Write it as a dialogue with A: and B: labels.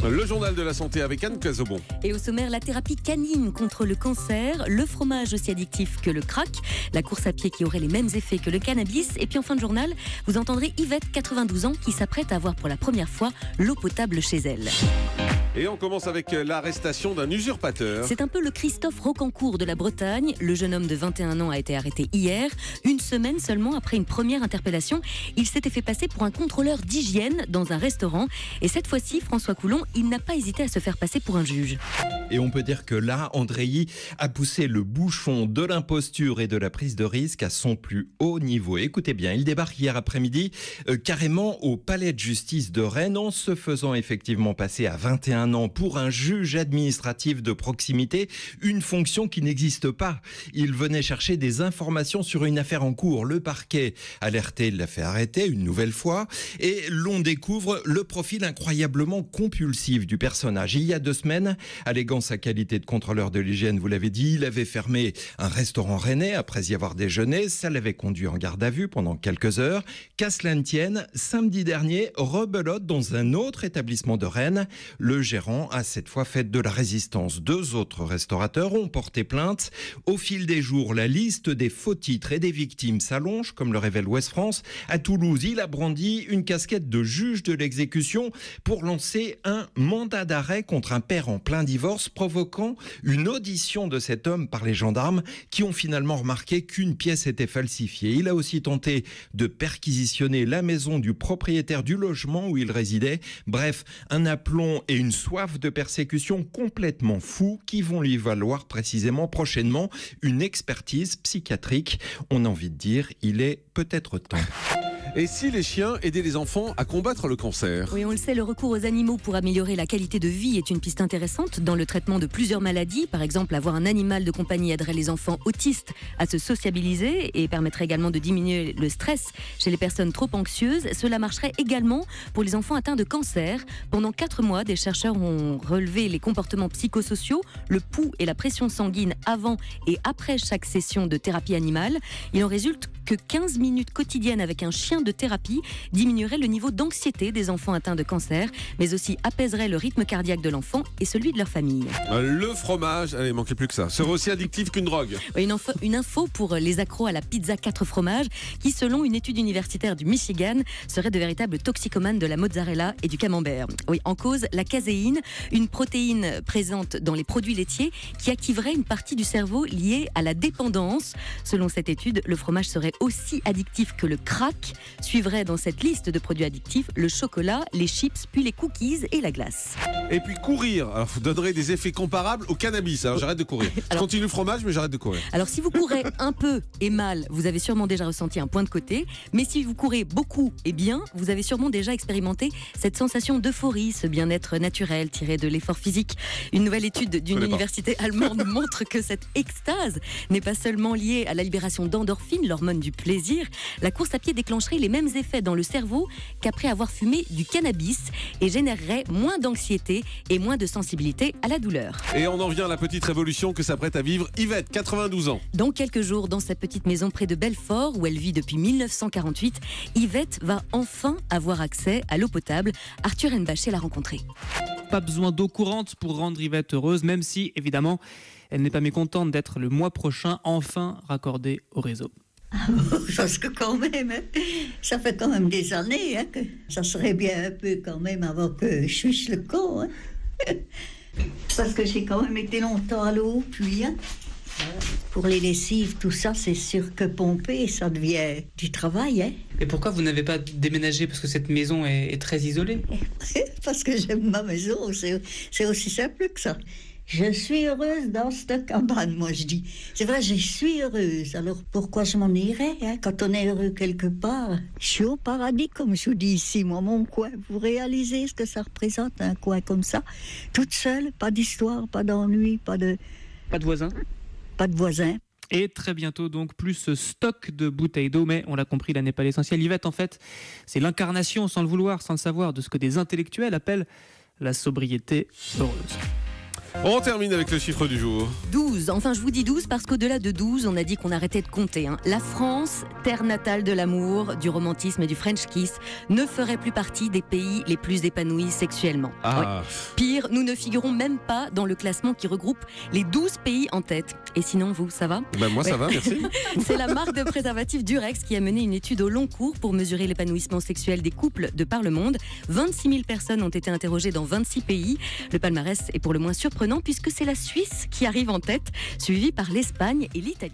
A: Le journal de la santé avec Anne Cazobon.
B: Et au sommaire, la thérapie canine contre le cancer, le fromage aussi addictif que le crack, la course à pied qui aurait les mêmes effets que le cannabis. Et puis en fin de journal, vous entendrez Yvette, 92 ans, qui s'apprête à avoir pour la première fois l'eau potable chez elle.
A: Et on commence avec l'arrestation d'un usurpateur.
B: C'est un peu le Christophe Rocancourt de la Bretagne. Le jeune homme de 21 ans a été arrêté hier, une semaine seulement après une première interpellation. Il s'était fait passer pour un contrôleur d'hygiène dans un restaurant. Et cette fois-ci, François Coulon, il n'a pas hésité à se faire passer pour un juge.
C: Et on peut dire que là, Andréi a poussé le bouchon de l'imposture et de la prise de risque à son plus haut niveau. Écoutez bien, il débarque hier après-midi carrément au palais de justice de Rennes en se faisant effectivement passer à 21 ans pour un juge administratif de proximité, une fonction qui n'existe pas. Il venait chercher des informations sur une affaire en cours. Le parquet alerté l'a fait arrêter une nouvelle fois et l'on découvre le profil incroyablement compulsif du personnage. Il y a 2 semaines, alléguant sa qualité de contrôleur de l'hygiène, vous l'avez dit, il avait fermé un restaurant rennais après y avoir déjeuné. Ça l'avait conduit en garde à vue pendant quelques heures. Qu'à cela ne tienne, samedi dernier, rebelote dans un autre établissement de Rennes. Le gérant a cette fois fait de la résistance. 2 autres restaurateurs ont porté plainte. Au fil des jours, la liste des faux titres et des victimes s'allonge, comme le révèle Ouest France. À Toulouse, il a brandi une casquette de juge de l'exécution pour lancer un mandat d'arrêt contre un père en plein divorce, provoquant une audition de cet homme par les gendarmes qui ont finalement remarqué qu'une pièce était falsifiée. Il a aussi tenté de perquisitionner la maison du propriétaire du logement où il résidait. Bref, un aplomb et une soif de persécution complètement fous qui vont lui valoir précisément prochainement une expertise psychiatrique. On a envie de dire, il est peut-être temps.
A: Et si les chiens aidaient les enfants à combattre le cancer ?
B: Oui, on le sait, le recours aux animaux pour améliorer la qualité de vie est une piste intéressante dans le traitement de plusieurs maladies. Par exemple, avoir un animal de compagnie aiderait les enfants autistes à se sociabiliser et permettrait également de diminuer le stress chez les personnes trop anxieuses. Cela marcherait également pour les enfants atteints de cancer. Pendant 4 mois, des chercheurs ont relevé les comportements psychosociaux, le pouls et la pression sanguine avant et après chaque session de thérapie animale. Il en résulte que 15 minutes quotidiennes avec un chien de thérapie diminuerait le niveau d'anxiété des enfants atteints de cancer, mais aussi apaiserait le rythme cardiaque de l'enfant et celui de leur famille.
A: Le fromage, allez, il manquait plus que ça, serait aussi addictif qu'une drogue.
B: Une info pour les accros à la pizza 4 fromages, qui selon une étude universitaire du Michigan, seraient de véritables toxicomanes de la mozzarella et du camembert. Oui, en cause, la caséine, une protéine présente dans les produits laitiers qui activerait une partie du cerveau liée à la dépendance. Selon cette étude, le fromage serait aussi addictif que le crack. Suivrait dans cette liste de produits addictifs le chocolat, les chips, puis les cookies et la glace.
A: Et puis courir, alors vous donnerez des effets comparables au cannabis. Alors j'arrête de courir. Je continue le fromage, mais j'arrête de courir.
B: Alors si vous courez un peu et mal, vous avez sûrement déjà ressenti un point de côté. Mais si vous courez beaucoup et bien, vous avez sûrement déjà expérimenté cette sensation d'euphorie, ce bien-être naturel tiré de l'effort physique. Une nouvelle étude d'une université allemande montre que cette extase n'est pas seulement liée à la libération d'endorphines, l'hormone du plaisir. La course à pied déclencherait les mêmes effets dans le cerveau qu'après avoir fumé du cannabis et générerait moins d'anxiété et moins de sensibilité à la douleur.
A: Et on en vient à la petite révolution que s'apprête à vivre Yvette, 92 ans.
B: Dans quelques jours, dans sa petite maison près de Belfort, où elle vit depuis 1948, Yvette va enfin avoir accès à l'eau potable. Arthur Nbaché l'a rencontrée.
D: Pas besoin d'eau courante pour rendre Yvette heureuse, même si, évidemment, elle n'est pas mécontente d'être le mois prochain enfin raccordée au réseau.
E: Parce que quand même, ça fait quand même des années que ça serait bien un peu quand même avant que je switche le camp. Parce que j'ai quand même été longtemps à l'eau, puis pour les lessives, tout ça, c'est sûr que pomper, ça devient du travail.
D: Et pourquoi vous n'avez pas déménagé? Parce que cette maison est très isolée.
E: Parce que j'aime ma maison, c'est aussi simple que ça. Je suis heureuse dans cette cabane, moi je dis. C'est vrai, je suis heureuse. Alors pourquoi je m'en irais quand on est heureux quelque part? Je suis au paradis, comme je vous dis ici, moi, mon coin. Vous réalisez ce que ça représente, un coin comme ça? Toute seule, pas d'histoire, pas d'ennui, pas de
D: voisins.
E: Pas de voisins.
D: Et très bientôt donc plus stock de bouteilles d'eau, mais on l'a compris, là n'est pas l'essentiel. Yvette, en fait, c'est l'incarnation, sans le vouloir, sans le savoir, de ce que des intellectuels appellent la sobriété heureuse.
A: On termine avec le chiffre du jour.
B: 12. Enfin, je vous dis 12 parce qu'au-delà de 12, on a dit qu'on arrêtait de compter. La France, terre natale de l'amour, du romantisme et du French kiss, ne ferait plus partie des pays les plus épanouis sexuellement.
A: Ah.
B: Pire, nous ne figurons même pas dans le classement qui regroupe les 12 pays en tête. Et sinon, vous, ça va ?
A: Moi, ça va, merci.
B: C'est la marque de préservatif Durex qui a mené une étude au long cours pour mesurer l'épanouissement sexuel des couples de par le monde. 26 000 personnes ont été interrogées dans 26 pays. Le palmarès est pour le moins surprenant puisque c'est la Suisse qui arrive en tête, suivie par l'Espagne et l'Italie.